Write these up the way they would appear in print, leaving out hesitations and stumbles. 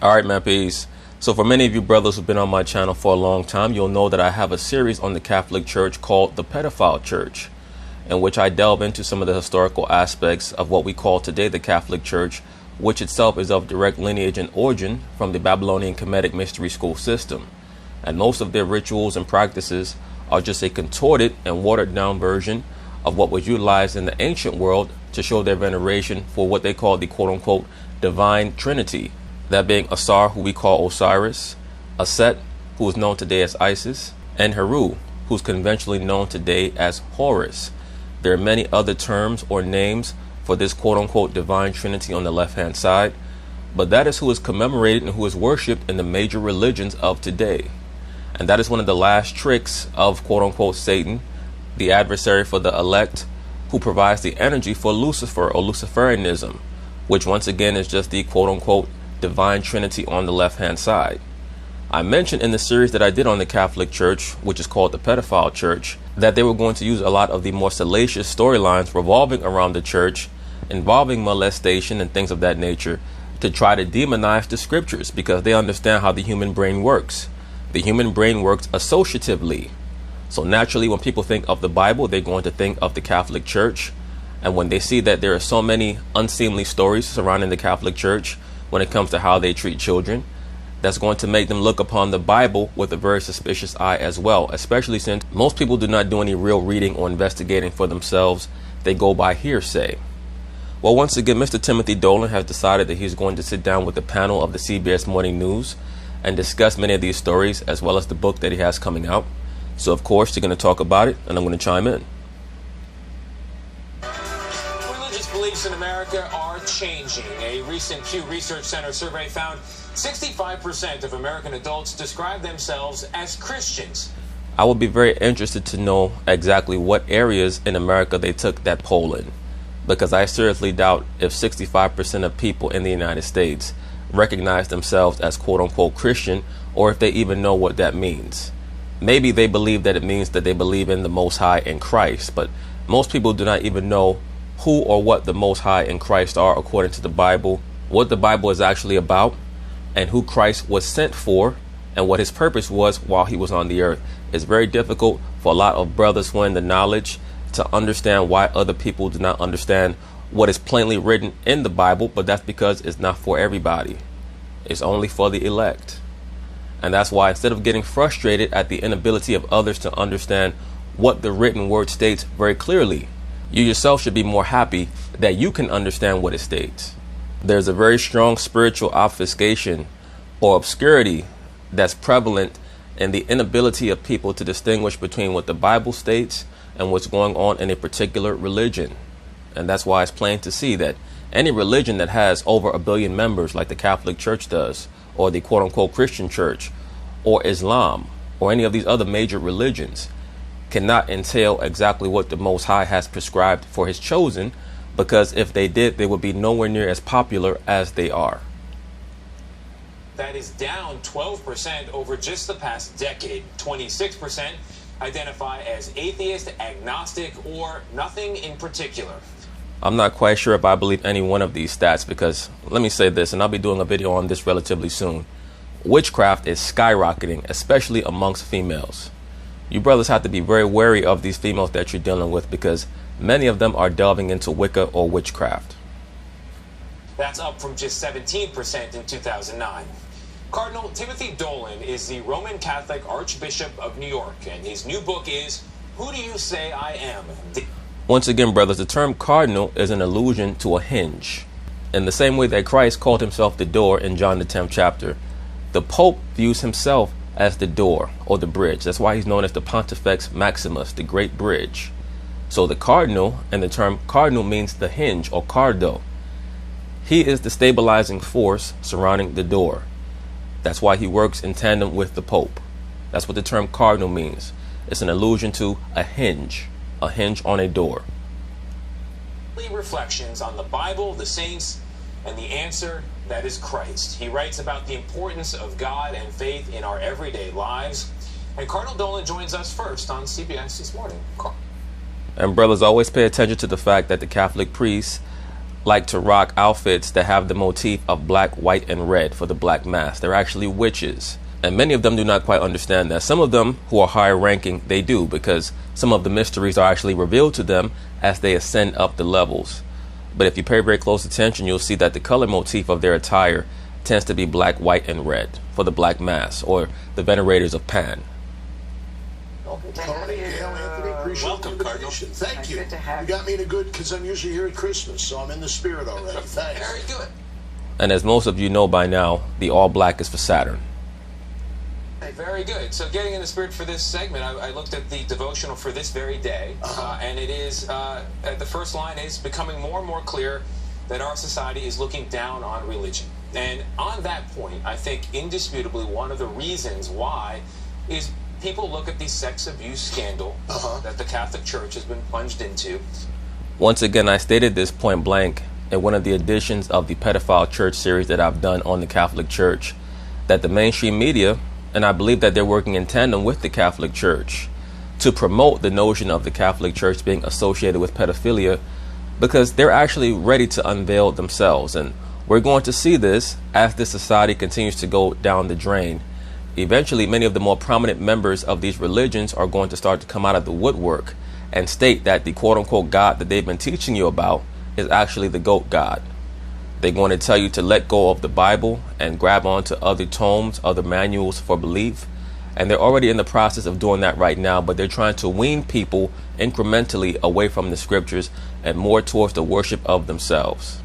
Alright, man, peace. So for many of you brothers who've been on my channel for a long time, you'll know that I have a series on the Catholic Church called The Pedophile Church, in which I delve into some of the historical aspects of what we call today the Catholic Church, which itself is of direct lineage and origin from the Babylonian Kemetic mystery school system. And most of their rituals and practices are just a contorted and watered down version of what was utilized in the ancient world to show their veneration for what they call the quote-unquote divine trinity. That being Asar, who we call Osiris, Aset, who is known today as Isis, and Heru, who's conventionally known today as Horus. There are many other terms or names for this quote-unquote divine trinity on the left-hand side, but that is who is commemorated and who is worshipped in the major religions of today. And that is one of the last tricks of quote-unquote Satan, the adversary for the elect, who provides the energy for Lucifer or Luciferianism, which once again is just the quote-unquote divine trinity on the left-hand side. I mentioned in the series that I did on the Catholic Church, which is called the Pedophile Church, that they were going to use a lot of the more salacious storylines revolving around the church, involving molestation and things of that nature, to try to demonize the scriptures, because they understand how the human brain works. The human brain works associatively. So naturally, when people think of the Bible, they're going to think of the Catholic Church. And when they see that there are so many unseemly stories surrounding the Catholic Church when it comes to how they treat children, that's going to make them look upon the Bible with a very suspicious eye as well, especially since most people do not do any real reading or investigating for themselves. They go by hearsay. Well, once again, Mr. Timothy Dolan has decided that he's going to sit down with the panel of the CBS Morning News and discuss many of these stories, as well as the book that he has coming out. So, of course, they're going to talk about it, and I'm going to chime in. Religious beliefs in America are changing. A recent Pew Research Center survey found 65% of American adults describe themselves as Christians. I would be very interested to know exactly what areas in America they took that poll in, because I seriously doubt if 65% of people in the United States recognize themselves as quote-unquote Christian, or if they even know what that means. Maybe they believe that it means that they believe in the Most High in Christ, but most people do not even know who or what the Most High in Christ are according to the Bible, what the Bible is actually about, and who Christ was sent for, and what his purpose was while he was on the earth. It's very difficult for a lot of brothers who are in the knowledge to understand why other people do not understand what is plainly written in the Bible, but that's because it's not for everybody. It's only for the elect. And that's why, instead of getting frustrated at the inability of others to understand what the written word states very clearly, you yourself should be more happy that you can understand what it states. There's a very strong spiritual obfuscation or obscurity that's prevalent in the inability of people to distinguish between what the Bible states and what's going on in a particular religion. And that's why it's plain to see that any religion that has over 1 billion members, like the Catholic Church does, or the quote-unquote Christian Church, or Islam, or any of these other major religions, cannot entail exactly what the Most High has prescribed for his chosen, because if they did, they would be nowhere near as popular as they are. That is down 12% over just the past decade. 26% identify as atheist, agnostic, or nothing in particular. I'm not quite sure if I believe any one of these stats, because let me say this, and I'll be doing a video on this relatively soon. Witchcraft is skyrocketing, especially amongst females. You brothers have to be very wary of these females that you're dealing with, because many of them are delving into Wicca or witchcraft. That's up from just 17% in 2009. Cardinal Timothy Dolan is the Roman Catholic Archbishop of New York, and his new book is Who Do You Say I Am? Once again, brothers, the term cardinal is an allusion to a hinge. In the same way that Christ called himself the door in John the 10th chapter, the Pope views himself as the door or the bridge. That's why he's known as the Pontifex Maximus, the Great Bridge. So the cardinal, and the term cardinal means the hinge or cardo. He is the stabilizing force surrounding the door. That's why he works in tandem with the Pope. That's what the term cardinal means. It's an allusion to a hinge on a door. Reflections on the Bible, the saints, and the answer that is Christ. He writes about the importance of God and faith in our everyday lives. And Cardinal Dolan joins us first on CBS this morning. And brothers, always pay attention to the fact that the Catholic priests like to rock outfits that have the motif of black, white, and red for the black mass. They're actually witches. And many of them do not quite understand that. Some of them who are higher ranking, they do, because some of the mysteries are actually revealed to them as they ascend up the levels. But if you pay very close attention, you'll see that the color motif of their attire tends to be black, white, and red for the black mass, or the venerators of Pan. Tony and Anthony, appreciate welcome, the invitation. Thank you. Good to have You got me in a good, because I'm usually here at Christmas, so I'm in the spirit already. Thanks. Very good. And as most of you know by now, the all black is for Saturn. Very good. So getting in the spirit for this segment, I looked at the devotional for this very day, and it is, the first line is becoming more and more clear that our society is looking down on religion. And on that point, I think indisputably one of the reasons why is people look at the sex abuse scandal that the Catholic Church has been plunged into. Once again, I stated this point blank in one of the editions of the Pedophile Church series that I've done on the Catholic Church, that the mainstream media, and I believe that they're working in tandem with the Catholic Church to promote the notion of the Catholic Church being associated with pedophilia, because they're actually ready to unveil themselves. And we're going to see this as this society continues to go down the drain. Eventually, many of the more prominent members of these religions are going to start to come out of the woodwork and state that the quote-unquote God that they've been teaching you about is actually the goat God. They're going to tell you to let go of the Bible and grab onto other tomes, other manuals for belief. And they're already in the process of doing that right now, but they're trying to wean people incrementally away from the scriptures and more towards the worship of themselves.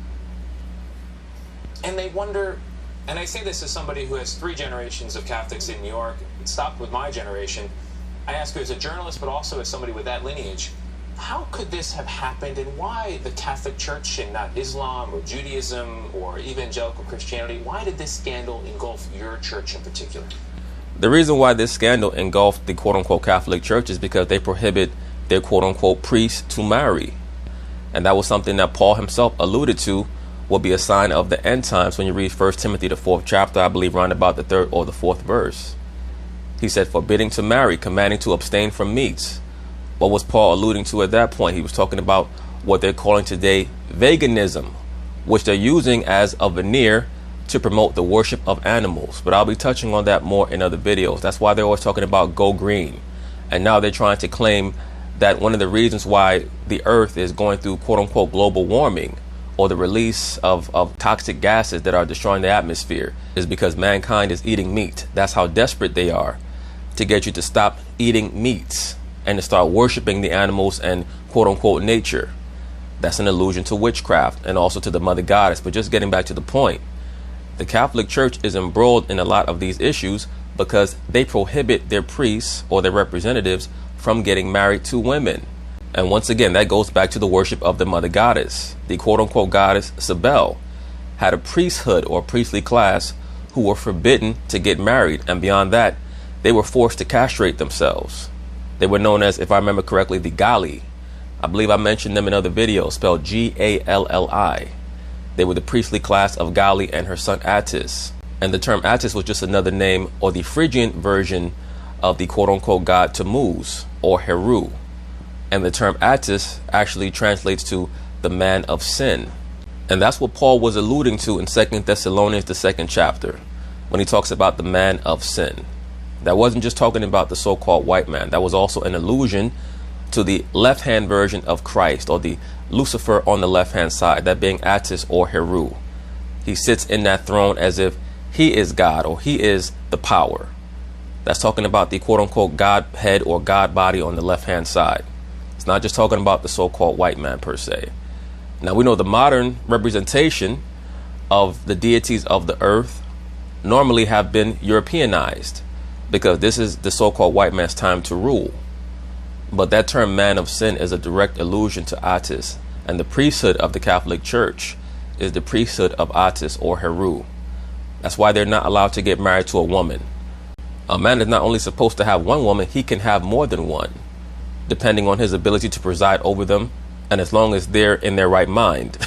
And they wonder, and I say this as somebody who has 3 generations of Catholics in New York, it stopped with my generation. I ask you as a journalist, but also as somebody with that lineage, how could this have happened, and why the Catholic Church and not Islam or Judaism or evangelical Christianity? Why did this scandal engulf your church in particular? The reason why this scandal engulfed the quote-unquote Catholic Church is because they prohibit their quote-unquote priests to marry. And that was something that Paul himself alluded to will be a sign of the end times when you read 1 Timothy, the 4th chapter, I believe around about the 3rd or the 4th verse. He said, forbidding to marry, commanding to abstain from meats. What was Paul alluding to at that point? He was talking about what they're calling today veganism, which they're using as a veneer to promote the worship of animals. But I'll be touching on that more in other videos. That's why they're always talking about go green. And now they're trying to claim that one of the reasons why the earth is going through quote unquote global warming, or the release of toxic gases that are destroying the atmosphere, is because mankind is eating meat. That's how desperate they are to get you to stop eating meats and to start worshiping the animals and quote unquote nature. That's an allusion to witchcraft and also to the mother goddess. But just getting back to the point, the Catholic Church is embroiled in a lot of these issues because they prohibit their priests or their representatives from getting married to women. And once again, that goes back to the worship of the mother goddess. The quote unquote goddess Cybele had a priesthood or priestly class who were forbidden to get married. And beyond that, they were forced to castrate themselves. They were known as, if I remember correctly, the Galli. I believe I mentioned them in other videos, spelled Galli. They were the priestly class of Galli and her son Attis. And the term Attis was just another name or the Phrygian version of the quote-unquote god Tammuz or Heru. And the term Attis actually translates to the man of sin. And that's what Paul was alluding to in 2 Thessalonians, the 2nd chapter, when he talks about the man of sin. That wasn't just talking about the so-called white man. That was also an allusion to the left-hand version of Christ, or the Lucifer on the left-hand side, that being Attis or Heru. He sits in that throne as if he is God, or he is the power. That's talking about the quote-unquote God head or God body on the left-hand side. It's not just talking about the so-called white man per se. Now we know the modern representation of the deities of the earth normally have been Europeanized, because this is the so-called white man's time to rule. But that term man of sin is a direct allusion to Attis, and the priesthood of the Catholic Church is the priesthood of Attis or Heru. That's why they're not allowed to get married to a woman. A man is not only supposed to have one woman, he can have more than one, depending on his ability to preside over them, and as long as they're in their right mind.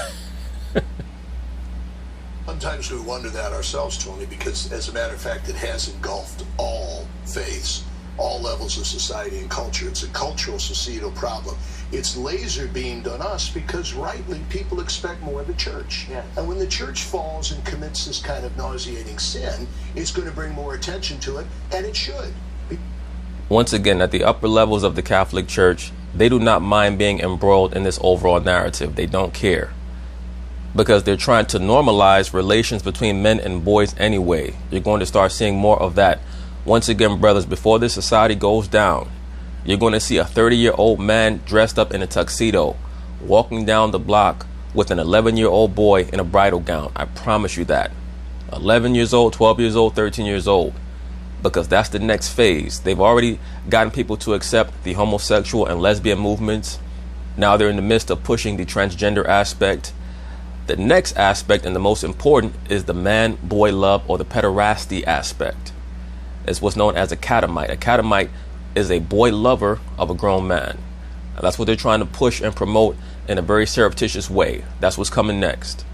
Sometimes we wonder that ourselves, Tony, because as a matter of fact, it has engulfed all faiths. all levels of society and culture. It's a cultural societal problem. It's laser beamed on us because rightly people expect more of the church. Yeah. And when the church falls and commits this kind of nauseating sin, it's going to bring more attention to it, and it should. Once again, at the upper levels of the Catholic Church, they do not mind being embroiled in this overall narrative. They don't care, because they're trying to normalize relations between men and boys anyway. You're going to start seeing more of that. Once again, brothers, before this society goes down, you're going to see a 30-year-old man dressed up in a tuxedo walking down the block with an 11-year-old boy in a bridal gown. I promise you that. 11 years old, 12 years old, 13 years old. Because that's the next phase. They've already gotten people to accept the homosexual and lesbian movements. Now they're in the midst of pushing the transgender aspect. The next aspect, and the most important, is the man-boy love, or the pederasty aspect. It's what's known as a catamite. A catamite is a boy lover of a grown man. And that's what they're trying to push and promote in a very surreptitious way. That's what's coming next.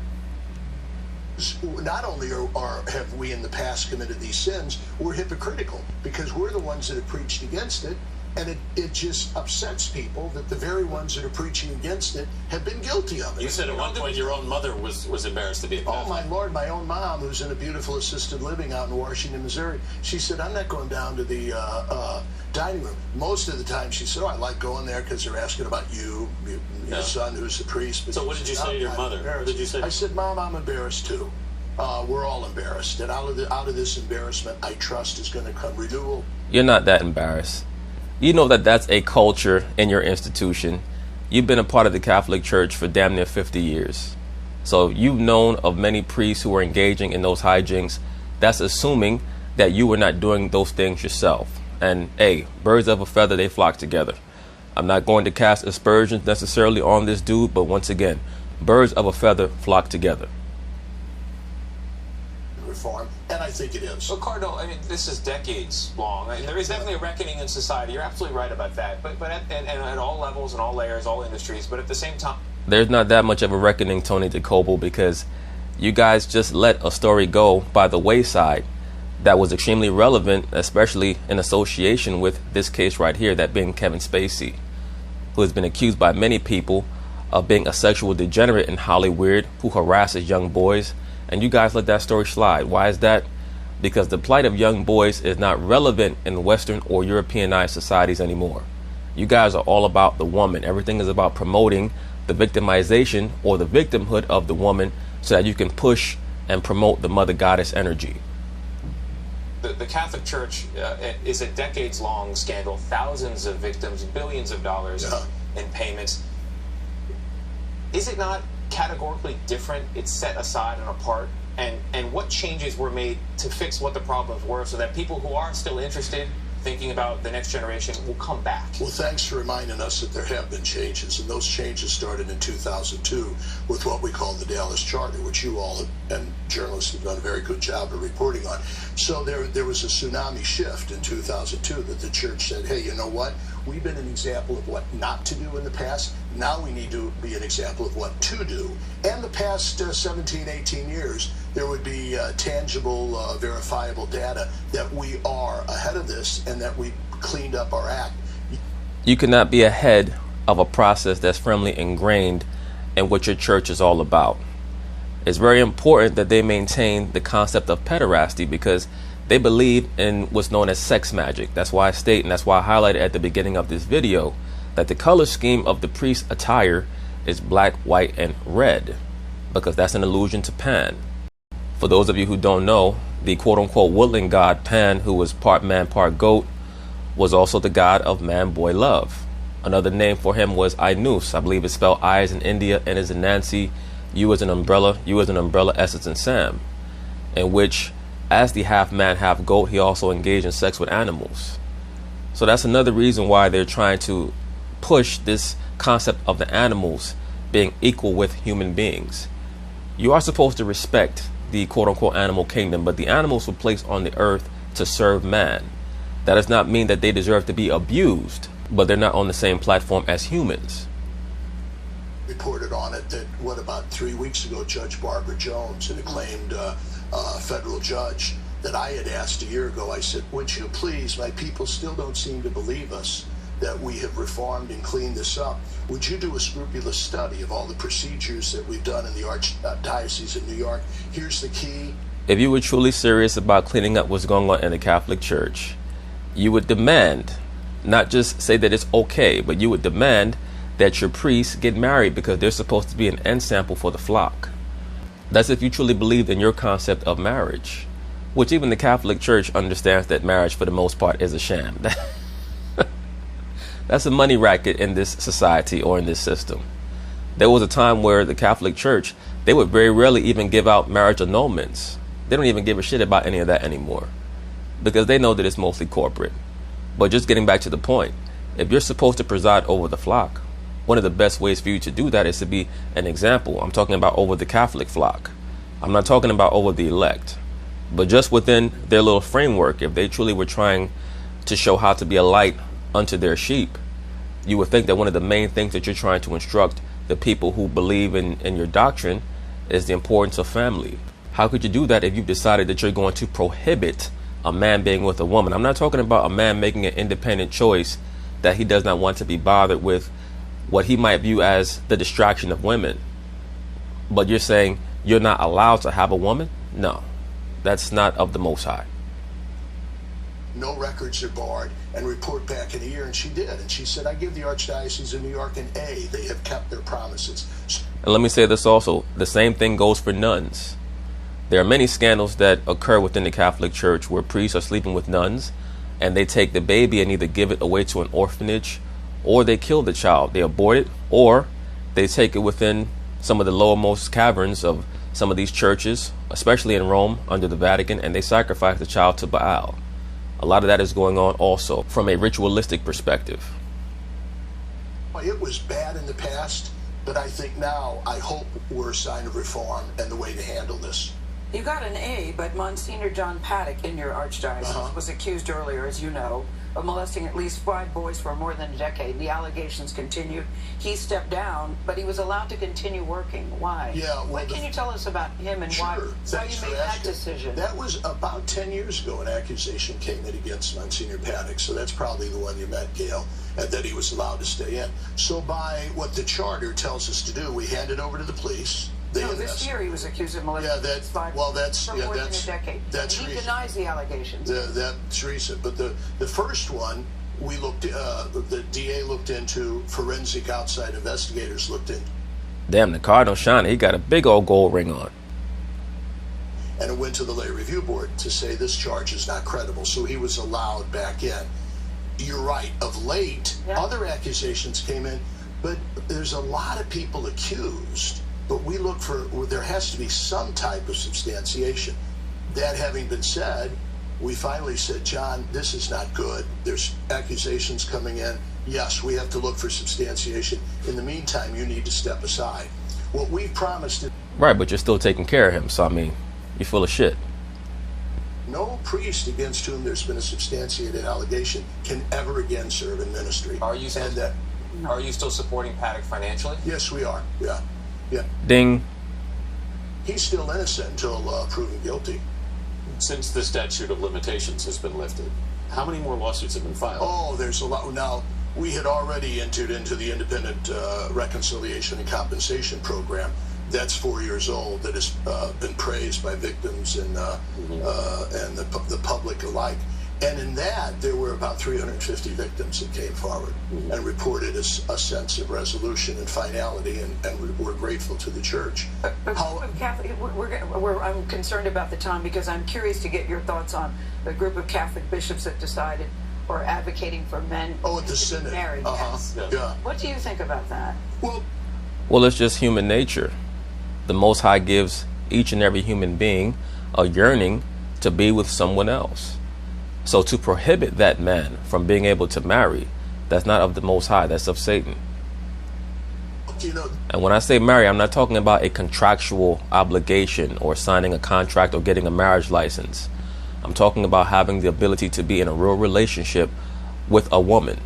Not only have we in the past committed these sins, we're hypocritical because we're the ones that have preached against it, and it just upsets people that the very ones that are preaching against it have been guilty of it. You said at one point your own mother was embarrassed to be a Catholic. Oh my Lord, my own mom, who's in a beautiful assisted living out in Washington, Missouri, she said, I'm not going down to the dining room. Most of the time she said, I like going there because they're asking about you, your son who's the priest. But so what did you say to your mother? What did you say? I said, Mom, I'm embarrassed too. We're all embarrassed. And out of this embarrassment, I trust is going to come renewal. You're not that embarrassed. You know that that's a culture in your institution. You've been a part of the Catholic Church for damn near 50 years. So you've known of many priests who are engaging in those hijinks. That's assuming that you were not doing those things yourself. And hey, birds of a feather, they flock together. I'm not going to cast aspersions necessarily on this dude, but once again, birds of a feather flock together. Reform, and I think it is. Well, Cardinal, I mean, this is decades long. I mean, there is definitely a reckoning in society. You're absolutely right about that. But at all levels and all layers, all industries. But at the same time, there's not that much of a reckoning, Tony DeCoble, because you guys just let a story go by the wayside that was extremely relevant, especially in association with this case right here, that being Kevin Spacey, who has been accused by many people of being a sexual degenerate in Hollywood who harasses young boys. And you guys let that story slide. Why is that? Because the plight of young boys is not relevant in Western or Europeanized societies anymore. You guys are all about the woman. Everything is about promoting the victimization or the victimhood of the woman so that you can push and promote the mother goddess energy. The Catholic Church is a decades-long scandal, thousands of victims, billions of dollars in payments. Is it not categorically different? It's set aside and apart, and what changes were made to fix what the problems were so that people who are still interested, thinking about the next generation, will come back? Well, thanks for reminding us that there have been changes, and those changes started in 2002 with what we call the Dallas Charter, which you all and journalists have done a very good job of reporting on. So there was a tsunami shift in 2002 that the church said, hey, you know what? We've been an example of what not to do in the past. Now we need to be an example of what to do. And the past 17, 18 years, there would be tangible, verifiable data that we are ahead of this and that we cleaned up our act. You cannot be ahead of a process that's firmly ingrained in what your church is all about. It's very important that they maintain the concept of pederasty because they believe in what's known as sex magic. That's why I state, and that's why I highlighted at the beginning of this video, that the color scheme of the priest's attire is black, white, and red, because that's an allusion to Pan. For those of you who don't know, the quote-unquote woodland god Pan, who was part man, part goat, was also the god of man-boy love. Another name for him was Ainus. I believe it's spelled I as in India, N as in Nancy, U as an umbrella, U as an umbrella, S as in Sam, in which, as the half man, half goat, he also engaged in sex with animals. So that's another reason why they're trying to push this concept of the animals being equal with human beings. You are supposed to respect the quote-unquote animal kingdom, but the animals were placed on the earth to serve man. That does not mean that they deserve to be abused, but they're not on the same platform as humans. Reported on it that, what, about 3 weeks ago, Judge Barbara Jones, an acclaimed federal judge, that I had asked a year ago. I said, would you please, my people still don't seem to believe us, that we have reformed and cleaned this up. Would you do a scrupulous study of all the procedures that we've done in the Archdiocese of New York? Here's the key. If you were truly serious about cleaning up what's going on in the Catholic Church, you would demand, not just say that it's okay, but you would demand that your priests get married because they're supposed to be an ensample for the flock. That's if you truly believed in your concept of marriage, which even the Catholic Church understands that marriage for the most part is a sham. That's a money racket in this society or in this system. There was a time where the Catholic Church, they would very rarely even give out marriage annulments. They don't even give a shit about any of that anymore because they know that it's mostly corporate. But just getting back to the point, if you're supposed to preside over the flock, one of the best ways for you to do that is to be an example. I'm talking about over the Catholic flock. I'm not talking about over the elect. But just within their little framework, if they truly were trying to show how to be a light unto their sheep, you would think that one of the main things that you're trying to instruct the people who believe in your doctrine is the importance of family. How could you do that if you've decided that you're going to prohibit a man being with a woman? I'm not talking about a man making an independent choice that he does not want to be bothered with what he might view as the distraction of women. But you're saying you're not allowed to have a woman? No, that's not of the Most High. No records are barred, and report back in a year. And she did. And she said, I give the Archdiocese of New York an A. They have kept their promises. And let me say this also. The same thing goes for nuns. There are many scandals that occur within the Catholic Church where priests are sleeping with nuns and they take the baby and either give it away to an orphanage or they kill the child. They abort it or they take it within some of the lowermost caverns of some of these churches, especially in Rome under the Vatican, and they sacrifice the child to Baal. A lot of that is going on also from a ritualistic perspective. It was bad in the past, but I think now, I hope we're a sign of reform and the way to handle this. You got an A, but Monsignor John Paddock in your archdiocese was accused earlier, as you know, of molesting at least 5 boys for more than a decade. The allegations continued. He stepped down, but he was allowed to continue working. Why? Yeah, well, what can you tell us about him and why you made that decision? That was about 10 years ago. An accusation came in against Monsignor Paddock, so that's probably the one you met, Gail, and that he was allowed to stay in. So by what the charter tells us to do, we hand it over to the police. This year he was accused of molesting for more than a decade. That's he denies the allegations. That's recent. But the first one, we looked. The DA looked into. Forensic outside investigators looked into. Damn, the Cardinal shining. He got a big old gold ring on. And it went to the lay review board to say this charge is not credible. So he was allowed back in. You're right. Of late, other accusations came in, but there's a lot of people accused. But we look for, there has to be some type of substantiation. That having been said, we finally said, John, this is not good. There's accusations coming in. Yes, we have to look for substantiation. In the meantime, you need to step aside. What we promised... Right, but you're still taking care of him. So, I mean, you're full of shit. No priest against whom there's been a substantiated allegation can ever again serve in ministry. Are you still supporting Paddock financially? Yes, we are. Yeah. Ding. He's still innocent until proven guilty. Since the statute of limitations has been lifted, how many more lawsuits have been filed? Oh, there's a lot. Now, we had already entered into the Independent Reconciliation and Compensation Program. That's 4 years old. That has been praised by victims and the public alike. And in that, there were about 350 victims that came forward and reported a sense of resolution and finality, and we're grateful to the church. Catholic, I'm concerned about the time because I'm curious to get your thoughts on the group of Catholic bishops that decided or advocating for men at the to Synod. be married. Yeah. What do you think about that? Well, it's just human nature. The Most High gives each and every human being a yearning to be with someone else. So to prohibit that man from being able to marry, that's not of the Most High, that's of Satan. And when I say marry, I'm not talking about a contractual obligation or signing a contract or getting a marriage license. I'm talking about having the ability to be in a real relationship with a woman.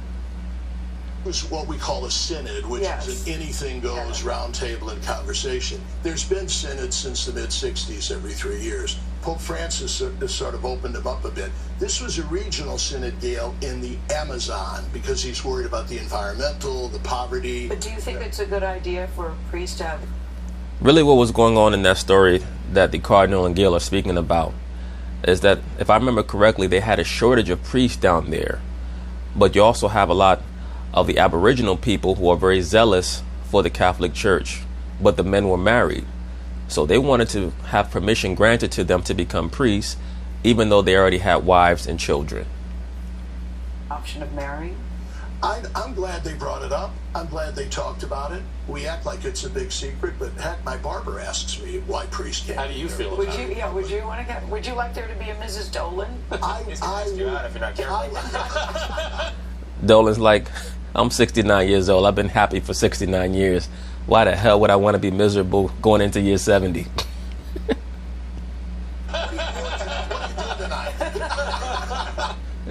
It's what we call a synod, which is an anything goes round table and conversation. There's been synods since the mid-'60s every 3 years. Pope Francis sort of opened him up a bit. This was a regional synod, Gail, in the Amazon, because he's worried about the environmental, the poverty. But do you think it's a good idea for a priest to have... Really what was going on in that story that the Cardinal and Gail are speaking about is that, if I remember correctly, they had a shortage of priests down there. But you also have a lot of the Aboriginal people who are very zealous for the Catholic Church, but the men were married. So they wanted to have permission granted to them to become priests, even though they already had wives and children. Option of marrying? I'm glad they brought it up. I'm glad they talked about it. We act like it's a big secret, but heck, my barber asks me why priests can't. How do you feel about it? Yeah, would you want to get? Would you like there to be a Mrs. Dolan? He's gonna ask you out if you're not careful. Dolan's like, I'm 69 years old. I've been happy for 69 years. Why the hell would I want to be miserable going into year 70?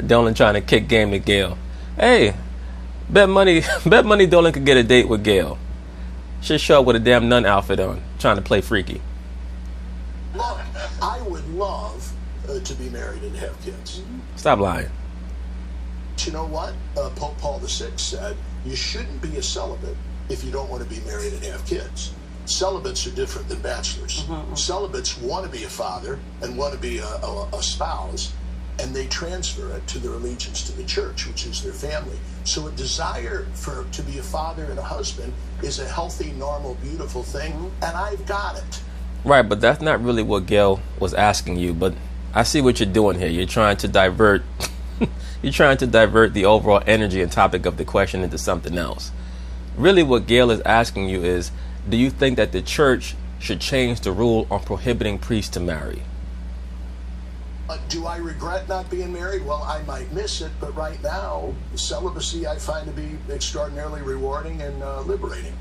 Dolan trying to kick game to Gail. Hey, bet money Dolan could get a date with Gail. Should show up with a damn nun outfit on, trying to play freaky. Look, I would love to be married and have kids. Stop lying. You know what? Pope Paul VI said, you shouldn't be a celibate if you don't want to be married and have kids. Celibates are different than bachelors. Celibates want to be a father and want to be a spouse, and they transfer it to their allegiance to the church, which is their family. So a desire to be a father and a husband is a healthy, normal, beautiful thing, and I've got it. Right, but that's not really what Gail was asking you. But I see what you're doing here. You're trying to divert the overall energy and topic of the question into something else. Really what Gail is asking you is, do you think that the church should change the rule on prohibiting priests to marry? Do I regret not being married? Well, I might miss it, but right now, celibacy I find to be extraordinarily rewarding and liberating.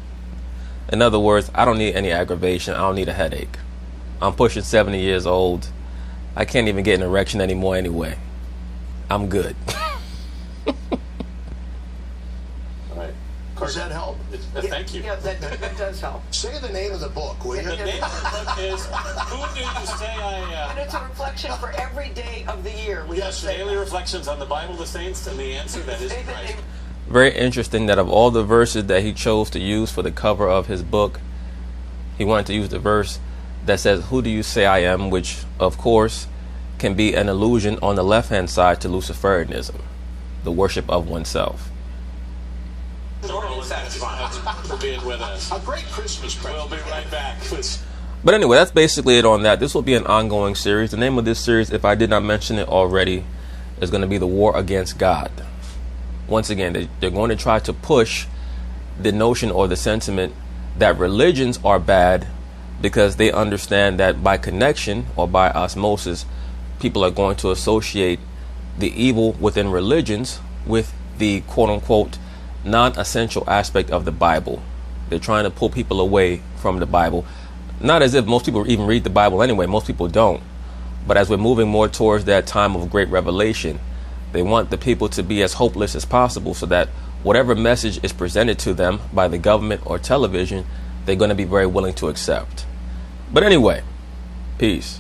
In other words, I don't need any aggravation. I don't need a headache. I'm pushing 70 years old. I can't even get an erection anymore anyway. I'm good. All right. Does that help? Thank you. Yeah, that does help. Say the name of the book, will you? The name of the book is Who Do You Say I Am? And it's a reflection for every day of the year. Yes, daily reflections on the Bible, the saints, and the answer that is Christ. Very interesting that of all the verses that he chose to use for the cover of his book, he wanted to use the verse that says, "Who do you say I am?" which, of course, can be an allusion on the left-hand side to Luciferianism, the worship of oneself. For being with us. A great Christmas present. We'll be right back. But anyway, that's basically it on that. This will be an ongoing series. The name of this series, if I did not mention it already, is going to be The War Against God. Once again, they're going to try to push the notion or the sentiment that religions are bad because they understand that by connection or by osmosis, people are going to associate the evil within religions with the quote-unquote non-essential aspect of the Bible. They're trying to pull people away from the Bible. Not as if most people even read the Bible anyway. Most people don't. But as we're moving more towards that time of great revelation, they want the people to be as hopeless as possible so that whatever message is presented to them by the government or television, they're going to be very willing to accept. But anyway, peace.